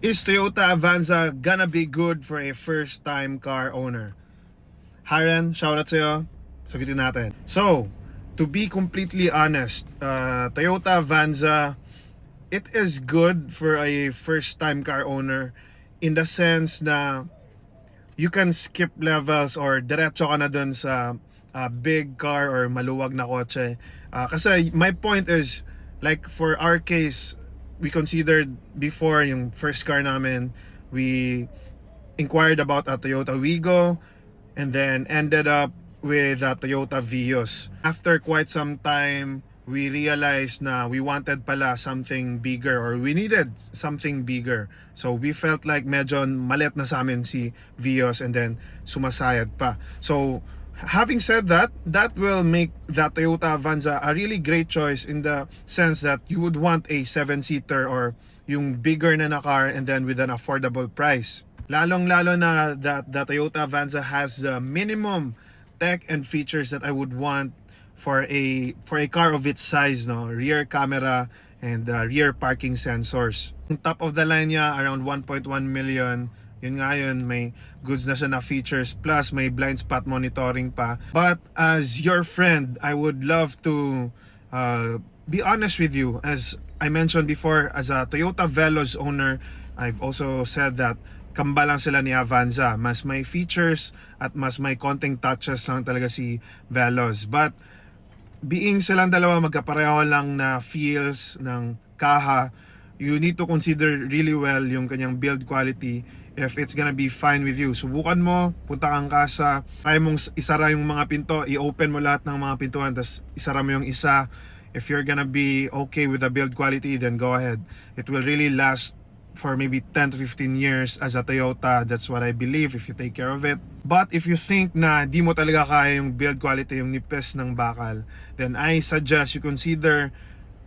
Is Toyota Avanza gonna be good for a first-time car owner? Hiren, shoutout sa'yo. Sagutin natin. So, to be completely honest, Toyota Avanza, it is good for a first-time car owner in the sense na you can skip levels or diretso ka na dun sa big car or maluwag na kotse. Kasi my point is, like for our case, we considered before yung first car namin, we inquired about a Toyota Wigo and then ended up with a Toyota Vios. After quite some time, we realized na we wanted pala something bigger or we needed something bigger. So we felt like medyo malit na sa amin si Vios and then sumasayad pa. So having said that, that will make that Toyota Avanza a really great choice in the sense that you would want a 7-seater or yung bigger na car and then with an affordable price. Lalong-lalo na that the Toyota Avanza has the minimum tech and features that I would want for a car of its size, no? Rear camera and rear parking sensors. Yung top of the line niya around 1.1 million. Yun nga yun, may goods na siya na features plus may blind spot monitoring pa. But as your friend, I would love to be honest with you. As I mentioned before, as a Toyota Veloz owner, I've also said that kamba lang sila ni Avanza. Mas may features at mas may konting touches lang talaga si Veloz. But being silang dalawa magkapareho lang na feels ng kaha, you need to consider really well yung kanyang build quality if it's gonna be fine with you. Subukan mo, punta kang kasa, try mong isara yung mga pinto, i-open mo lahat ng mga pintuan, tapos isara mo yung isa. If you're gonna be okay with the build quality, then go ahead. It will really last for maybe 10 to 15 years as a Toyota. That's what I believe if you take care of it. But if you think na di mo talaga kaya yung build quality, yung nipis ng bakal, then I suggest you consider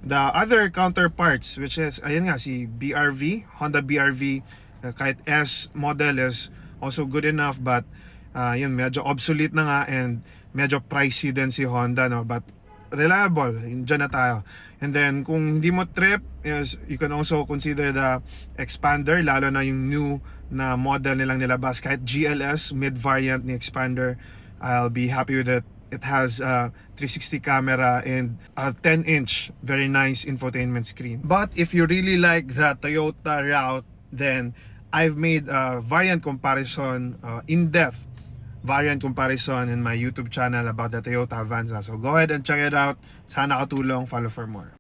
the other counterparts, which is, ayan nga, si BRV, Honda BRV, kahit S model is also good enough, but yun, medyo obsolete na nga and medyo pricey din si Honda, no? But reliable, dyan na tayo. And then kung hindi mo trip, is you can also consider the Expander, lalo na yung new na model nilang nilabas. Kahit GLS, mid-variant ni Expander, I'll be happy with it. It has a 360 camera and a 10-inch very nice infotainment screen. But if you really like the Toyota route, then I've made a variant comparison, in-depth variant comparison in my YouTube channel about the Toyota Avanza. So go ahead and check it out. Sana katulong. Follow for more.